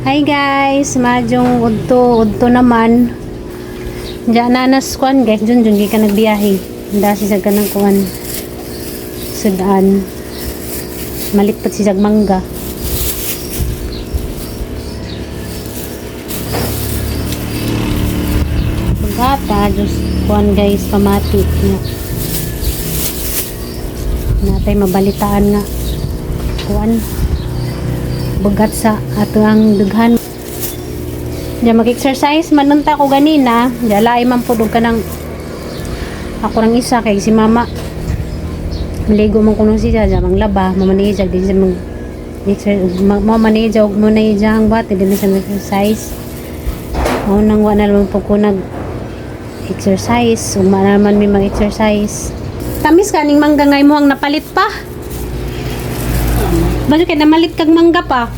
Hi guys, madyong udto naman. Diyan nanas kuan guys, dun gi ka nagbiyahe. Dasi sa kanang kuan. Sudan. Malipat si Mangga. Pagkata, just kuan guys, pamati na. Natay mabalitaan nga. Kuan. Bagat sa ato ang dughan. Diyan mag-exercise manunta ko ganina. Diyan laay man po ka ng ako ng isa kay si mama. Maligo man kuno siya diyan manglaba, mamanijag di siya mamanijag mo na ijang bati din sa exercise. Mao nang wala naman po ko nag exercise, umana naman may mag-exercise. Tamis kaning mangga ngay mo ang napalit pa. Bakit kaya namalit kag mangga pa?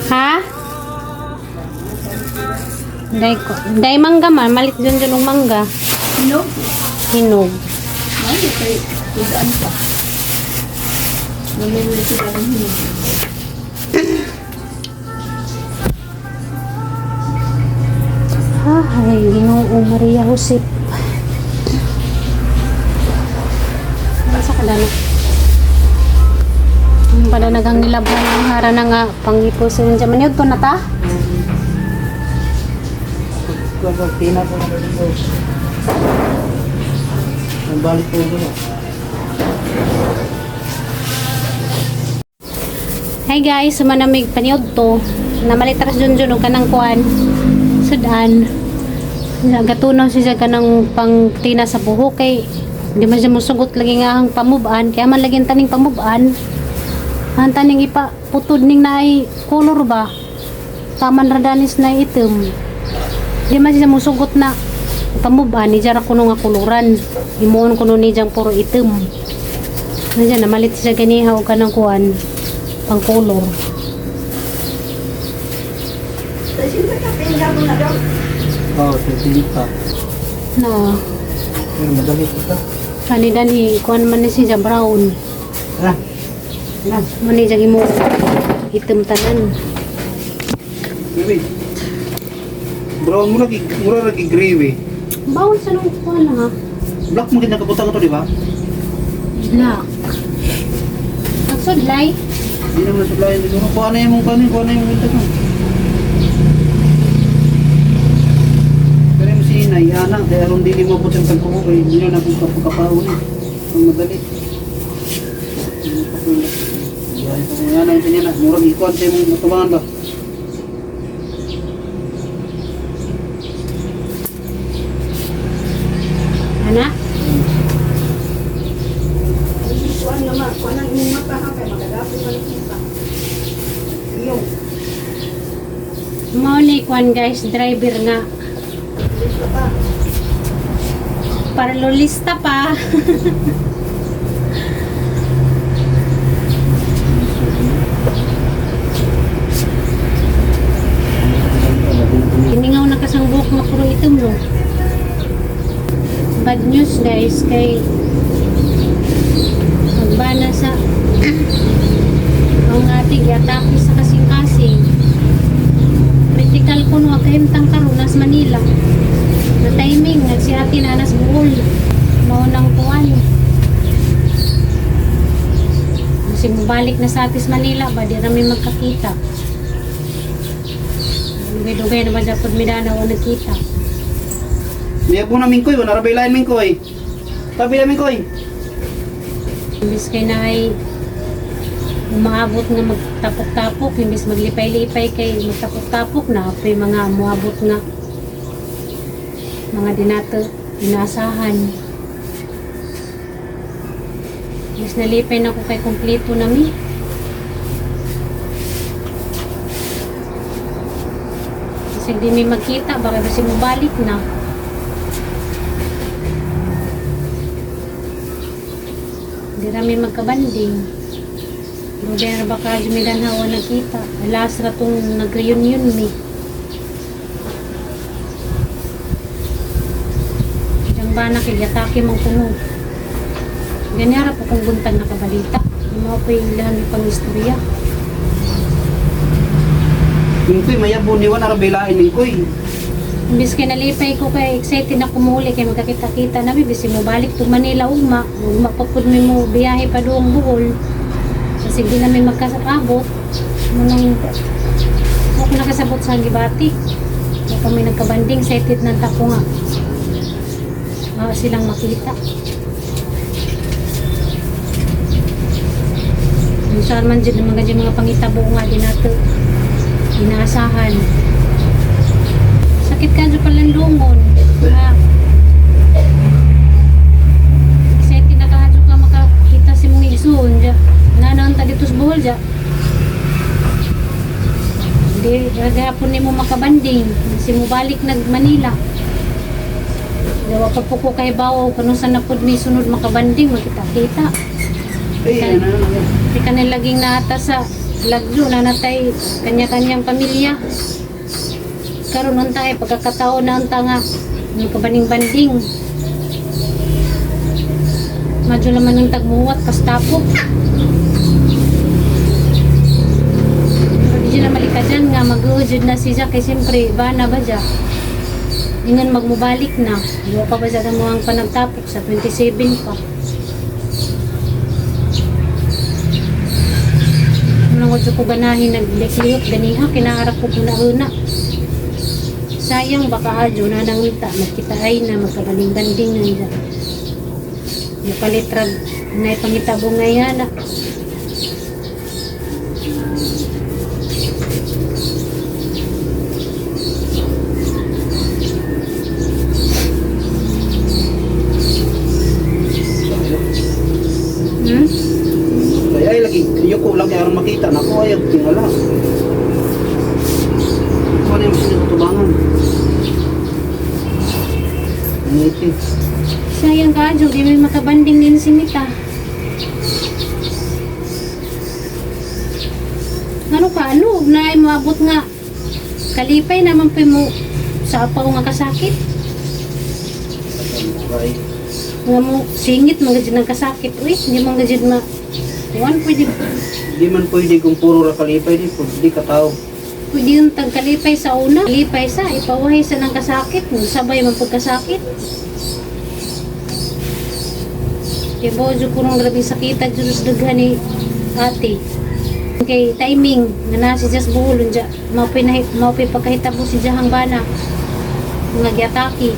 Ha? Day mangga man, malit dyan dyan ng mangga. Hinog? Hinog. Ay, okay. Tudaan pa. Namili sila ng hinog. Ay, Ginoo Maria Josep. Masa ka dana? Ang pananagang nilabhan ang hara na nga pangipusin dyan. Maniod ko na ta? Tina po na dito. Nagbalik po dito. Hi guys, sumanamig paniod to. Namalitras dun dun ka ng kuan. Sudan. Gatunaw siya ka ng pang tina sa buhok kay di man siya musugot lagi nga ang pamubaan. Kaya man lagi ang taning pamubaan. Ang taning ipa putod ning naay color ba? Taman radanis na item. Di man siya musugot na pamubaan ni jara kuno nga kuluran. Himuon kuno ni jang puro item. Nandiyan namalit siya ganiha og kanang kuan pang color. Oo, titili pa. Na Pero madali ito. kanidan kuan man ni siya brown. Ah, yan. Mani jagi mo item tanan. Gawin. Bro, mura lagi gravy. Bawal sa nung kuan ha. Black mo din nakapunta ko to, di ba? Black. Nagsudlay. Hindi naman nasuplayan dito. Kuha na yung kanin, kuha na yung winter mo. Pero yung si Inay, anak, kaya ron din mo po siyang tagpuko kay hindi na nagpapakapaon eh. Ang madali. Yan na, yan na. Murang ikuan sa yung matubangan ba? Ana? Kuan naman. Kuan ang inyong mata ha. Kaya magagapo ka ng kita. Yung. Mao ni kuan guys, driver nga. Gusto pa. Paralolista pa. Kiningaw na kasang buhok nga puro itom no. Bad news guys kay magbana sa ang ating atake sa kasing-kasing. Critical ko no kahimtang karon nas Manila. Na timing nagsiati na nas buol. Mao nang kuan. Kasi balik na sa atis Manila ba di rami magkakita. Dugay-dugay naman dapat midana o nagkita. Niya po na mingkoy, wala rabay lain mingkoy. Tabi na mingkoy. Imbis kay na ay umaabot nga magtapok-tapok, imbis maglipay-lipay kay magtapok-tapok na apoy mga muabot nga mga dinasahan. Imbis nalipay na ko kay kompleto na mi. Kasi di may magkita, baka kasi mabalik na. Di rami magkabanding. Hindi na baka jumidan hawa nakita. Alas na itong nag-reunion mi. Diyan ba nakigatake mong kuno. Ganyan po kung buntag nakabalita. Yung mga pa ilahan ng pang-istorya. Yung ko'y mayabon niwan arabilain ni ko'y. Imbis kay nalipay ko kay excited na kumuli kay magkakita-kita na bisi mo balik to Manila uma pagpud mi mo biyahe pa doong Bohol. Kasi di namin magkasabot. Munang ako nakasabot sa Gibati. Kaya kami nagkabanding excited ng tako nga. Silang makita. Saan man dyan naman ganyan mga pangitabo nga din nato inaasahan. Sakit ka dyan palandungon. Excited na ka dyan ka makakita si mong igsoon dyan. Nanaan ta dito sa Bohol dyan. Hindi, gagapon ni mo makabanding. Si mo balik nag Manila. Dawa pa po ko kay Bawaw kung saan na po may sunod makabanding, makita-kita. Ay, ano. Di ka nilaging nata sa lagyo na natay kanya-kanyang pamilya. Karoon nun tayo, pagkakataon na ang tanga, makabaning-banding. Madyo naman ng tagmuwat, kastapo. Hindi na malika dyan nga, mag-uujud na siya, kay siyempre, bana ba dyan? Ingan magmubalik na. Diwa pa ba siya mo ang panagtapok sa 27 pa. Nung ko ganahin naglekliot ganiha, kinaharap ko una-una. Sayang baka adyo na nangita, magkita ay na magkabaling-banding na nila. Napalitrag na ipangitabo ngayon na. Ay lagi, yuko lang kaya makita na ko ayaw tingala. Ano yung sinutubangan? Ngiti. Sayang ka adyo, di may makabanding din si Mita. Ano ka, ano? Na maabot nga. Kalipay naman pa mo sa apaw nga kasakit. Ay, Nga mo, singit, mga dyan ng kasakit. Uy, hindi mga dyan ma... Juan, pwede, di man pwede kung puro ra kalipay di pwede ka tao. pwede yung tagkalipay sa una. Kalipay sa, ipawahay sa ng kasakit. Sabay man pagkasakit. Kaya bojo ko nung grabe sakita dyan sa daghan ni ate. Kay timing, nga nasi dyan sa buhulon dyan. Maupay pagkahitabo si Jahang Bana. Mga giataki.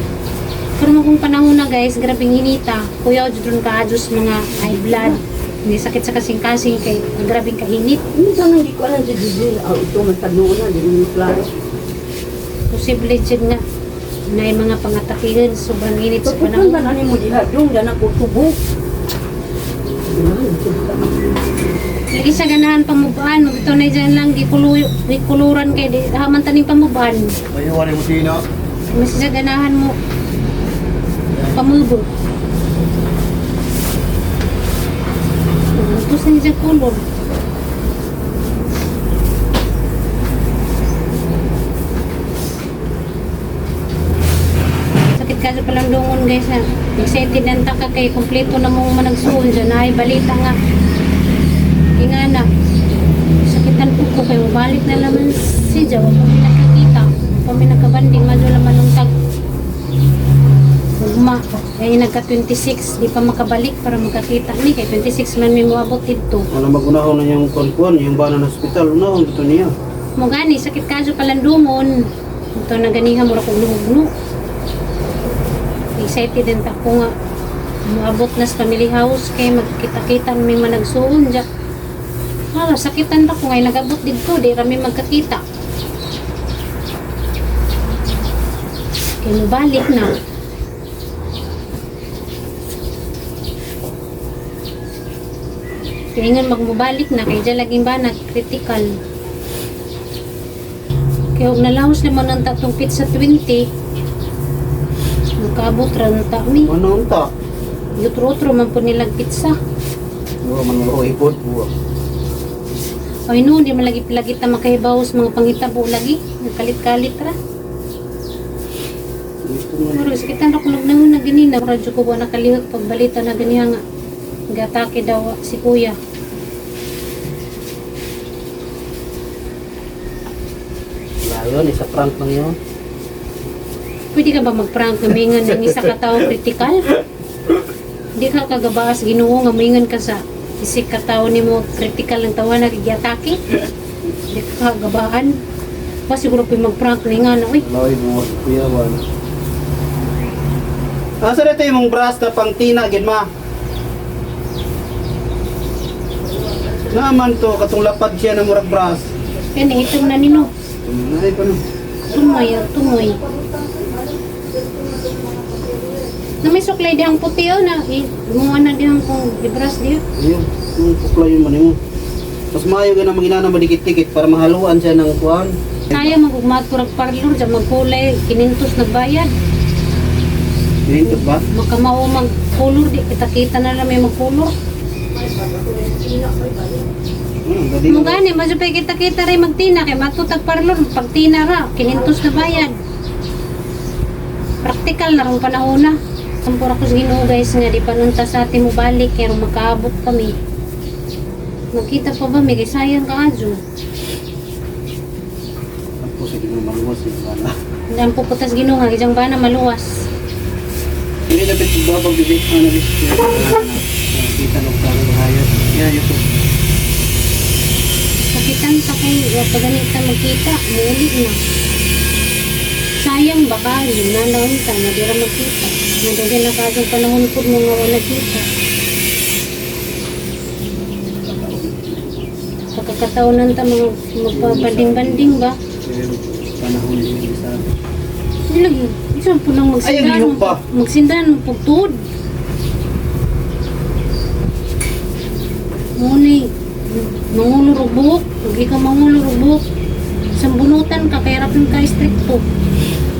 Pero mo kung panahon na guys, grabing inita. Kuya, dyan ka adjust mga high blood. Hindi sakit sa kasing-kasing kay grabing kainit. Minsan hindi ko alam si Didi. Ito matano na, di mo klaro. Posible dyan nga na yung mga pangatakihan sobrang init sa Pagkutan ba panahon. na mo diha? Yung dyan ako tubo. Lagi sa ganahan pamubaan, ito na dyan lang gikuluran kay di haman taning pamubaan. Mayuwan mo sino? Mas sa ganahan mo pamubo. Tapos na dyan kulor. Sakit ka sa palandungon guys na excited ang taka kay kompleto na mong managsuon dyan ay balita nga ingana sakitan po ko kay mabalik na naman si Jawa kami nakikita kami nakabanding madyo naman nung tag ugma kaya nagka 26 di pa makabalik para makakita ni kay 26 man may muabot dito Wala magunahon na yung kuan yung bana ng hospital unahon dito niya. mo gani sakit ka sa palandungon ito na ganiha mura kong lumugno excited din ako nga maabot na sa family house kay magkita-kita may managsuon dyan. Sakitan na ko ngayon nagabot dito di rami magkakita. Kaya mabalik na. Kaya nga magmubalik na kaya dyan laging ba na critical. Kaya huwag nalahos naman ng tatong pizza 20. Nagkaabot rin mi. Ano unta? Yutro-utro man po nilang pizza. Wa man mo ipod buwa. Ay no, hindi man lagi ta makahibawas mga pangitabo lagi. Nagkalit-kalit ra. Pero iskitan ra kulog na muna ganina. Radyo ko ba nakalihot pagbalita na ganiha nga. Gatake daw si kuya. Ayun, isa prank lang yun. Pwede ka ba mag-prank na mingan ng isa ka tao critical? Hindi ka kagabaas Ginoo nga mingan ka sa isik ka tao ni mo critical ng tawa na giatake. Hindi ka kagabaan. Pa siguro pa mag-prank na nga na, uy, Aloy mo, kuya wan. Asa na ito yung brass na pang tina, gin ma? Naman to, katong lapad siya na murag brass. yan itong na nino. Ay, paano? Tumoy, tumoy. Na may suklay dihang puti o na, gumawa na dihang kong ibras diyo. Ayun, yung pukla yung mani mo. Mas maayo ka na maginana madikit-dikit para mahaluan siya ng kuhan. Kaya magugmaturag parlor, sa magkulay, kinintos nagbayad. Pinintot ba? Makamao magkulor, di kita-kita na lang may magkulor. Gadi Mo gani, madyo pa kita-kita rin magtina, kay matutag parlor, pagtina ra, kinintos na bayad. Praktikal na rin panahon na. Sampura ko sa Ginoo guys nga, di panunta sa atin mo balik, kaya makaabot kami. Magkita pa ba, may sayang ka adyo. Ako sa ginong maluwas yung bala. Hindi ang puputas Ginoo nga, isang bana maluwas. Hindi dapat babag bibig na bis. Kita nung tanong hayat. Yeah, yun po. Sakitan sa kay, paganita magkita, muli na. Sayang baka, yun na naon ka, nadira magkita. Nadagyan na kasang panahon po mga wala kita. Pagkakataonan ta mga magpapanding-banding ba? Pero panahon yung isa. Hindi lagi, isang po nang Ay, ang liyok pa. magsindahan ng pagtuod. Ngunit, mangulurog buhok, huwag ka mangulurog buhok. Isang bunutan ka, kaya rapin ka stricto.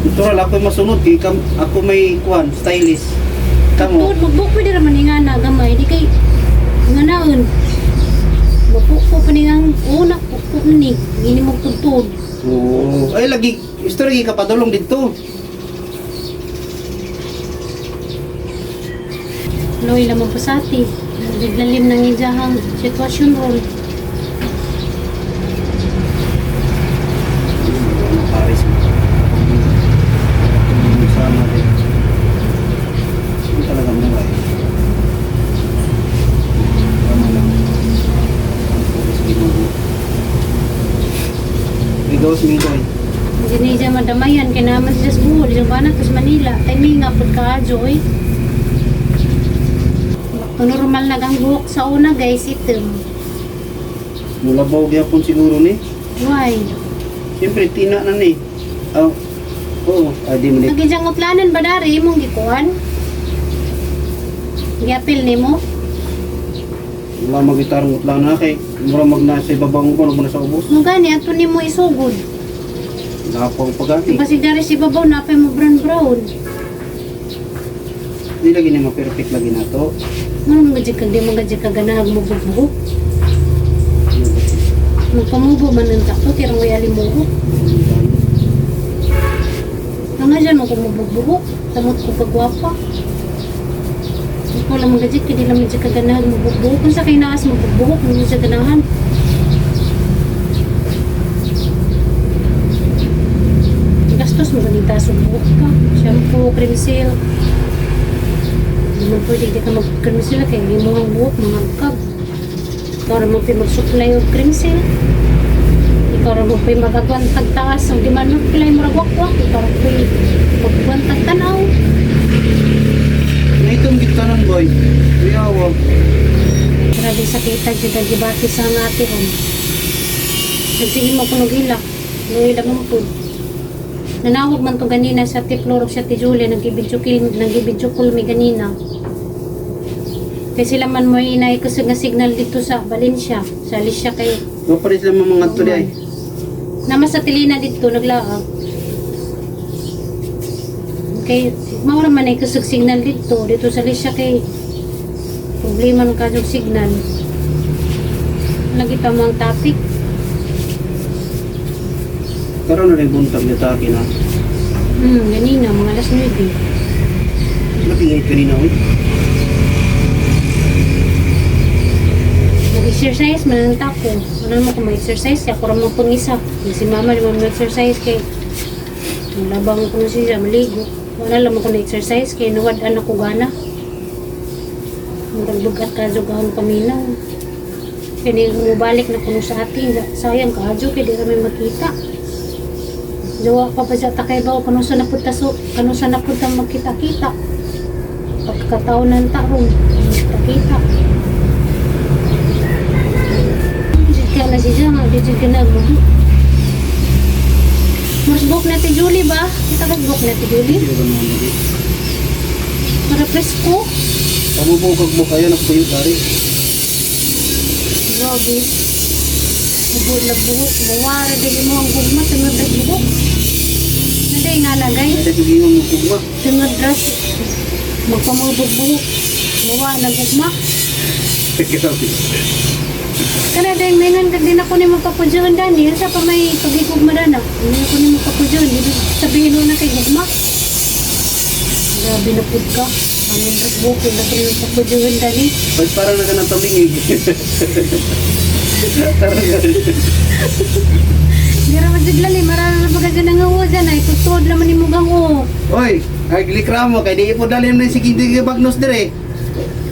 Natural, ako masunod. Kaya ako may kuhan, stylist. Kamo. Pagtuod, magbuk, pwede naman nga na gamay. Di kay, nga naon. Mapupo pa nilang, una, pupo na ni. Hindi mo pagtuod. Oo. Ay, lagi. Gusto lagi ka padulong dito. Loy lamang po sa ati. Naglalim ng ijahang sitwasyon ron. Paris. Sama din. Hindi talaga mura eh. Tama lang. Ang pulis ginugo. Ikaw sa mingko eh. Hindi niya madamayan, kaya naman siya sa buhol. Yung banak sa Manila. Ay may nga pagka-adyo eh. Normal na ang buhok sa una guys, ito. Mulabaw gyapon siguro ni. Why? Siyempre, tina na ni. Oh. Oo. Di mo Lagi diyang utlanan ba dari mong gikuhan? Giapil ni mo? Wala magitarong utla na kay. Mura magnasa ibabang ko, na sa ubos. Mo gani, ato ni mo isugod. Nakapang pagati. Kasi dari si babaw, napay mo brown. Hindi lagi ni ma-perfect lagi na to. Ano mga di mga ka ganahag mo bubuhok? Magpamubo man ng takto, tirang may alimuhok. Nga dyan mo kung mabubuhok, tamot ko pagwapa. Ikaw lang mga di, kaya lang medyo ka ganahag mo bubuhok. Kung sa kayo naas mo bubuhok, hindi siya ganahan. Gastos mo ganita sa buhok ka. Shampoo, cream seal. Hindi mo pwede di ka mag-cream seal kaya hindi mo ang buhok, mga agkab. Ikaw rin mo pa mag-supply o cream seal. Ikaw rin mo pa mag-agwantag taas. Ang di man mo pilay mo ragwak-wak. Ikaw rin pa mag-agwantag tanaw. Na itong gitanan boy. Kuyawa. Grabe sakitan siya dagibati sa nga ate ko. Nagsige mo kung nag-ilak. Nag-ilak mo po. Nanawag man to ganina sa tiplorok siya ti Julie. Nag-ibidyo kulmi ganina. Kasi sila man mo inay kasi nga signal dito sa Valencia. Sa Alicia kayo. Mapalis lang mga tuloy ay. Naman sa Tilina dito, naglaag. Kay, maura man ay kusog signal dito. Dito sa Alicia kay problema ng kasog signal. Lagi pa mo ang topic. Karoon na rin buntag na taki na. Ganina, mga alas 9. Napingay kanina ko. exercise mananta ko. Ano mo kung ma-exercise kaya ako ramang pang isa. Si mama di mo exercise kay malabang ko na siya maligo. Wala lang ako na-exercise kay nawad-an ako gana. Murag-bugat ka jugahon paminaw. Kaya bumabalik na kuno sa atin. Sayang ka adyo kaya di kami makita. Jawa pa pa siya takay ba kung sa napunta kano sa napunta magkita-kita. Pagkataon ng taon, magkita-kita. Kaya na siya nga, di siya ginagawa. Mas book na ti Julie ba? Kita ka book na ti Julie? Hindi ko naman lagi. Para presko. Pamubukag mo kayo na kuyo dari. Grabe. Buhok na buhok. Mawara din mo ang gugma. Tungod na buhok. Naday nga lagay. Ay, nagiging mo kugma. Tungod dress. Magpamubog buhok. Mawa na gugma. Grabe. Kana dahil maingan ka din ako ni magpapudyohan dani. Sa pa may pagigugma dana. Hindi ako ni magpapudyohan. Hindi sabihin mo na kay gugma. Grabe na pud ka. Ang dress buhok. Hindi ako ni magpapudyohan dani. Ba't parang naganang tumingig? Hindi raman siglali. Marami na pagkaganang nga dyan. Ay tutod naman ni mugang o. Oy, ay glikra mo kay di po dalhin na si Kindi Bagnos dire.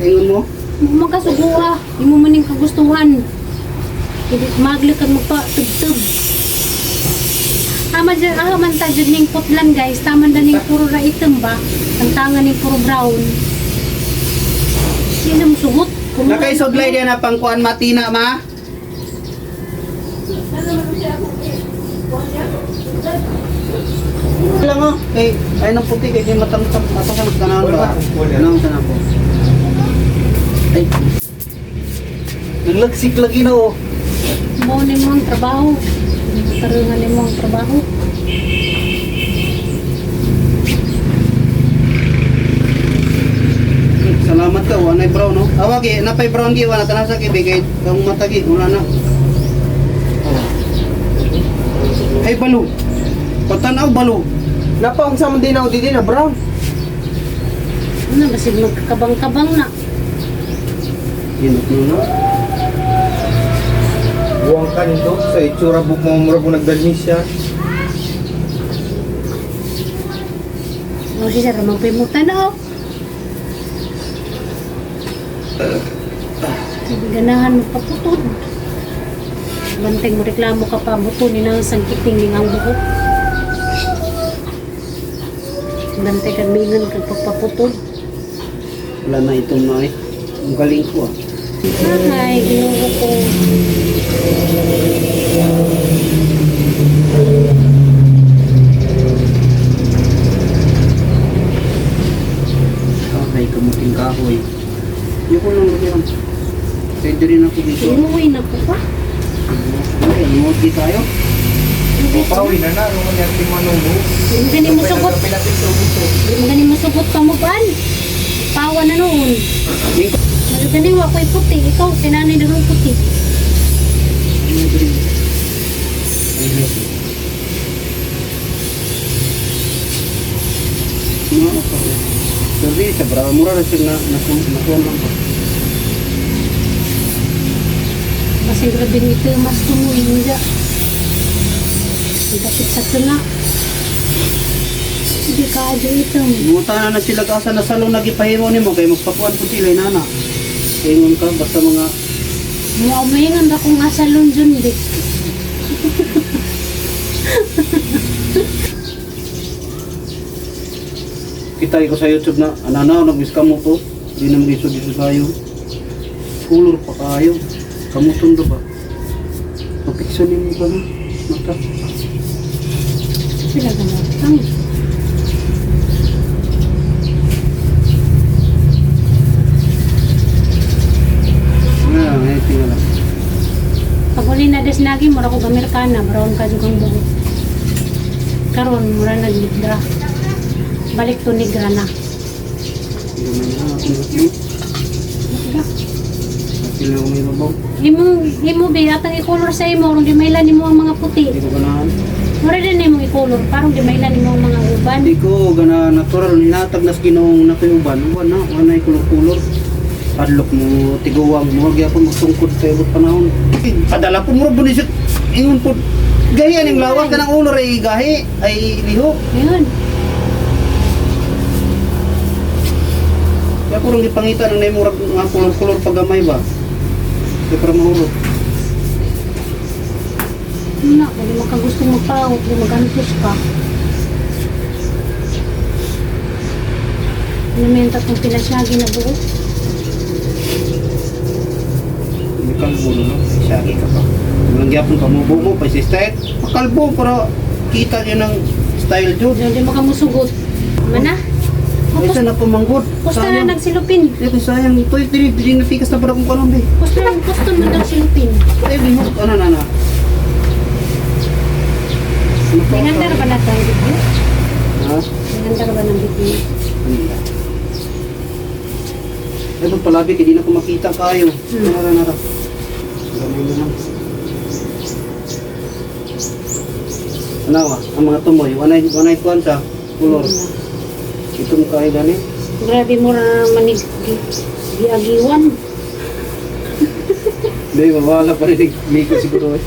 Ingon mo? Magkasuguha. Hindi mo maning kagustuhan. Hindi magli kag magpa-tub-tub. Aman ta dyan ning putlan guys. Taman na ning puro ra item ba? Ang tangan ning puro brown. Sino mo sugot? Nakaisodlay din na pangkuan matina ma. Lang oh, ay nang puti kay matangtang matasan kanan ba? Anong sana po? Ay. Naglagsik lagi na oh. Mo ni mo ang trabaho. Tarungan ni mo ang trabaho. Salamat ka, wanay brown no. Awagi, napay brown gi wala tanasa kay bigay kang matagi wala na. Ay balo. Patanaw balo. Napang sa din ako dito na brown. Ano ba sige magkakabang-kabang na. Inot no no. Buwang ka nito sa itsura buk mo mura po nagdalmis siya. O siya ramang pimutan na oh. Sige ganahan mo paputod. Banteng mo reklamo ka pa buto ni nang sangkiting ning ang buhok. Banteng kag mingan kag pagpaputod. Wala na itong na eh. Ang galing ko ah. Ay, ginuho ko. Okay, kamuting kahoy. Yung ko lang lagi pwede rin ako dito. Inuwi na ko pa. Okay, inuwi tayo. Pawi na na, nung mga timanong Hindi gani mo sugot. Hindi gani mo sugot pa mo pan. Pawa na noon. Hindi gani wa ko'y puti. Ikaw, kinanay na nung puti. Sorry, sa berapa murah na sila nakuha lang pa. Kasi grabe nito mas tumuwi niya. Dapit sa tuna. Hindi ka adyo ito. Muta na sila kasa na salong nagipahimo ni mo kay magpakuan po sila inana. Ingon ka basta mga Umaingan ba kung asa London di? kita ko sa YouTube na ananaw nag-miss ka mo to. Di na mag-iso dito sayo. Color pa kayo. Kamuton do ba? Mapiksonin mo ba na? Mata. Sila gamatang. Tingnan lang. Pag uli na des lagi, mura ko Amerikana, brown ka jugang buhok. Karon mura nagbidra. Balik to negra na. Tingnan lang natin mo. Sila ko may mabaw. Imo be atang i-color sa imo, kung di mailan nimo ang mga puti. Hindi ko ganahan. Mura din nimo i-color, parang di mailan nimo ang mga uban. Hindi ko gana natural. Hinatag nas ginong nakayuban. Wala na. Wala na kulor-kulor. padlok mo tiguwang mo gyapon magtungkod kay ubot panahon. Padala po mo bunis ingon po. Gahi aning lawas kanang ulo ray gahi ay lihok. Ayun. Kaya kurang dipangita ng naimurag nga kulor-kulor pagamay ba? Kaya para mahurot. Wala, kung di makagustong magpaot, di magantos ka. Ano mo yung tatlong pinasyagi na buo? Hindi kalbo no? Siyagi ka pa. Walang gyapon ka mubo mo pa si style. Makalbo para kita niyo ng style jud. Diyan di makamusugot. Mana? Ay sa na pamanggod. Kusta na nagsilupin. Ito sayang ito dili na pikas na para kung kanon be. Kusta mo nagsilupin. Ay lihok ano na. Nangandar ba na ito ang video? Ha? Nangandar ba ng video? Hindi. Ay palabi kay di na ko makita kayo. Nara. Gamay naman. Anawa, ang mga tumoy, wanay kuan sa kulor. Ito mo kayo gani. Grabe mo na manig giagiwan. Hindi, mawala pa rin Miko siguro eh.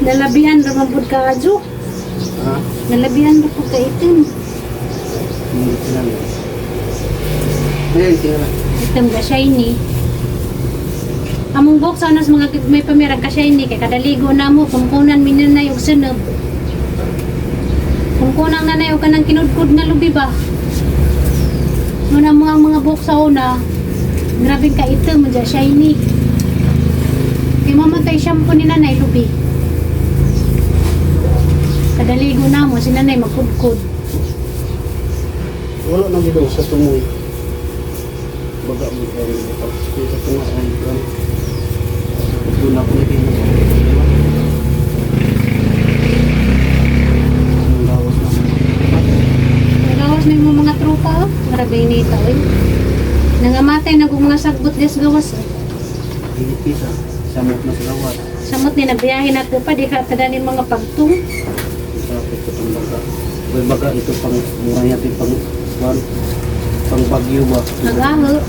Nalabihan naman po ka adyo. Ha? Nalabihan na po ka itim. Hindi sila. Ayun, sila. Itim ka shiny. Among box sa mga may pamirang ka shiny kay kadaligo na mo kumkunan minanay og sunod. Kumkunang nanay og kanang kinudkod nga lubi ba. Muna mo ang mga box sa una. Grabe ka itim mo shiny. Kay mamatay shampoo ni nanay lubi. Kadaligo na mo si nanay magkudkod. Wala nang gidaw sa tumoy. Baga mo kayo. Dito ko nga ay kan. Doon ako naging. Ang lawas na. Gawas may mga tropa oh. Grabe ni tao eh. Nangamatay na kung mga sagbot des gawas eh. Pinipisa. Samot na sa lawas. Samot ni nabiyahin na po pa di ka tadanin mga pagtung. Sapit ko itong baga. May baga ito pang mura natin pang bagyo ba? Nag-aho.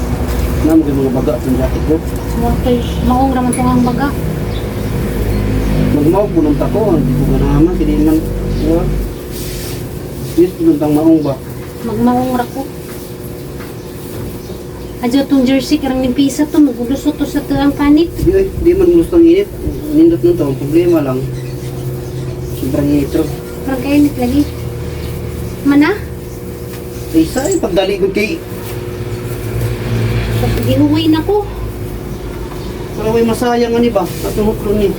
Naman kayo mga baga itong jacket ko. Okay, maong raman itong ang baga. Magmaw po ng tako. Hindi ko ganaman. Hindi man. Diba? Yes, pununtang maong ba? Magmaong ra ko. Adyo itong jersey karang nimpisa to. Magulusot to sa taang panit. Hindi man gusto ng init. Nindot nun to. Ang problema lang. Sobrang nitro. Parang kainit lagi. Mana? Isa eh. Pagdaligod kay. Gihuway na ko. Para may masayang ani ba? At nuhutron ni.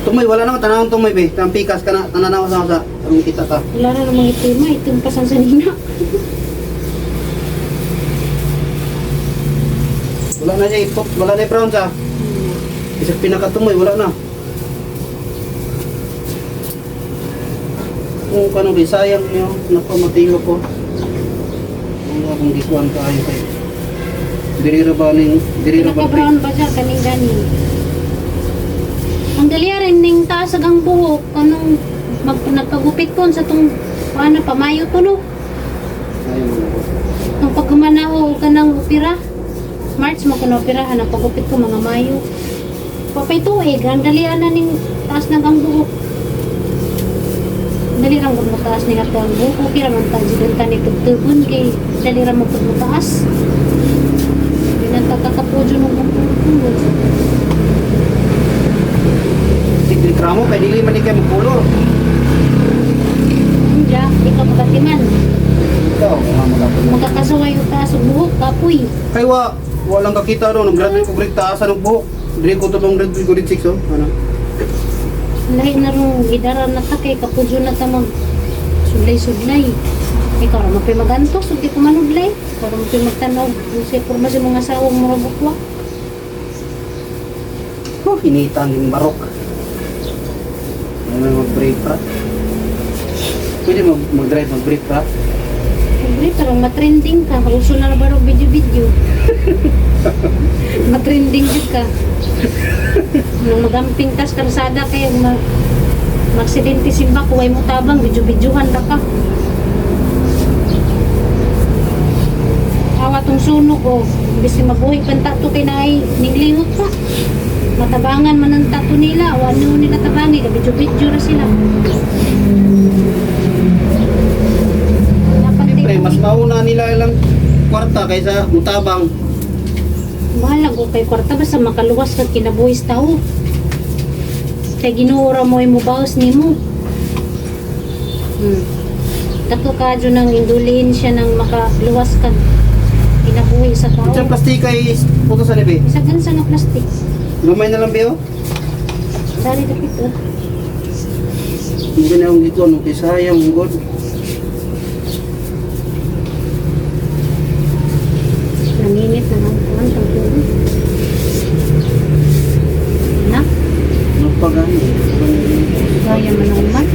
Tumay, wala naman. Tanawang tumay be. Tampikas ka na. Tananawa sa arong kita ka. Wala na namang itima. Itim pasan sa nina. Wala na siya ipot. Wala na brown sa. Isang pinakatumoy. Wala na. Kung kano rin sayang nyo. Napamatiyo ko. Kung akong gikuhan ka ayo kayo. Dirira ba ning. Dirira ba Naka-brown ba siya kaning gani? Ang dali rin ning taasag ang buhok. Anong nagpagupit ko sa itong paano pamayo to no? Ayaw mo na ko. Nung pagkumanaho ka ng opera, March mo ko na operahan, ang pagupit ko mga Mayo. Papay tuig, ang dalian na ning taas ng ang buhok. Dali lang mo taas ni ato ang buhok. Okay raman ta, dito ka ni tugtugon kay dali raman po mo taas. Hindi na takakapudyo ng buhok. Sige, kramo, kaya dili man ikay magkulor. Hindi, ikaw magatiman. Ikaw, magkakulor. Magkakasuway yung taas ng buhok, kapoy. Kaya walang kakita ro, nag-graduate ko grade taasan ng buhok. Dili ko tutong grade 6, oh. Ano? Lahi na rin, idara na ta kay kapudyo na ta mag sudlay-sudlay. Ikaw ra mapay magantos, hindi ko manudlay. Ikaw ra mapay magtanaw, kasi porma sa mga sawang murabukwa. Oh, hinita ang barok. Ano na mag-brake pa? Pwede mag-drive, mag-brake pa? Hindi, parang matrending ka. Kauso na ba rin video-video? Matrending din ka. Nung magamping tas karsada kayo, mag-aksidente simba, kuway mo tabang, video-videohan na ka. Awa nga tong sunog o. Imbis na mabuhay pang tato kay na ay ninglingot pa. Matabangan man ang tato nila o ano nila tabangi. Kabidyo-bidyo na sila. Siyempre, mas mauna nila ilang kwarta kaysa mutabang. Mahalag o kay kwarta basta makaluwas ka kinabuhis tao. Kay ginuura mo ay mubawas ni mo. Kato ka dyan ng indulin siya ng makaluwas ka kinabuhi sa tao. Diyan plastika ay puto sa libi. Sa gansa nga plastic. Lumay na lang biyo. Dari dapit o. Hindi na akong dito, ano, kay sayang, God. Naninit na ng kuwan tagpuan. Na? Ano pa gani? Gaya man ang umat.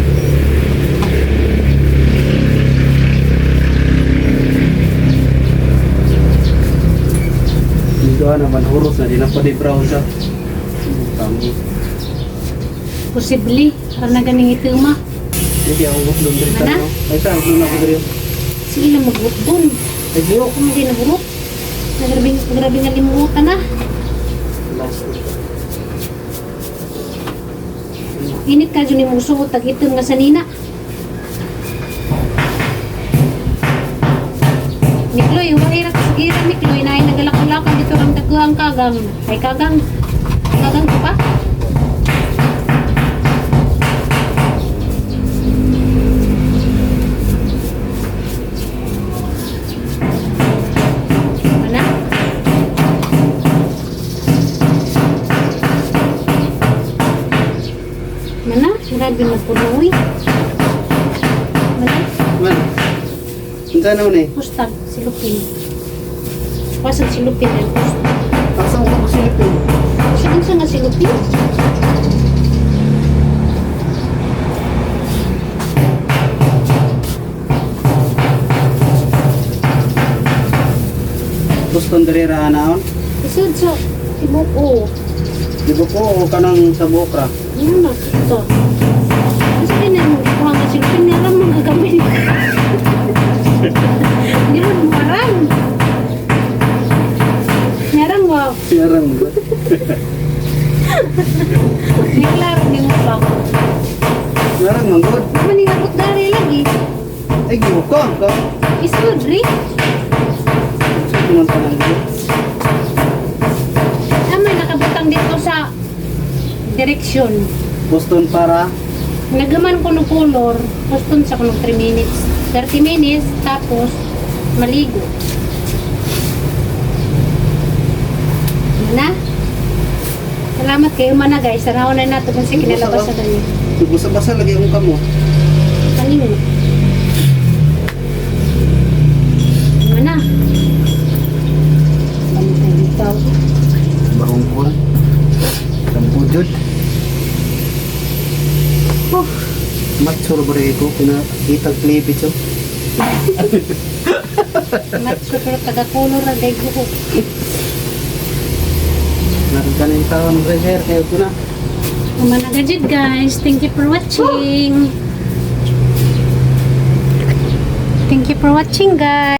Dito naman, hurot na, di na pa di brown siya. Kami. Posible. Para na ganing ituma. Hindi ako gusto doon Mana? no? Ay saan, doon ako dito. Sige na magbukbon. Ay diyo. Kung hindi nabulok. Nagrabe nga limutan na. Last. Init ka dyan yung musuot. Tag-itim nga sanina. Mikloy, wala ira Mikloy na ay nagalak-alakan dito ang daguhang kagang. Ay kagang. Kagang ko pa? Mana? Mana? Grabe na po na uy. Mana? Man. Unsa na ni? Pustag, silupin. Pasag silupin ay pustag. Asa ko silipin. Saan sa nga silupin? Boston diri ra naon. Isod sa ibuko. Di ba po kanang sa bokra? Ano na ito? Kasi din na mga nga silupin niya lang mga gamit. Hindi mo marang. Merang wow. Yarang ba? Hindi klaro ni mo lang. Yarang man God. Maningagot dari lagi. Ay gibukon ka. Isod rin. Sa man tanang God. May nakabutang dito sa direksyon. Boston para Nagaman ko ng color, postpon sa ko ng 3 minutes. 30 minutes, tapos maligo. Na? Salamat kayo mana guys. Sarawan na nato kung sa kinalabas sa kanya. basa-basa lagi ang kamo. Kanino? Mana? Kami tayo dito. Barungkol. Tampudod. Oh, Matsuro ba rin ko? Pinakitag klipit siya. matso pero taga-color na day ko. Narin ka na yung tao ng treasure. Kaya ito na. Managajid guys. Thank you for watching. Thank you for watching guys.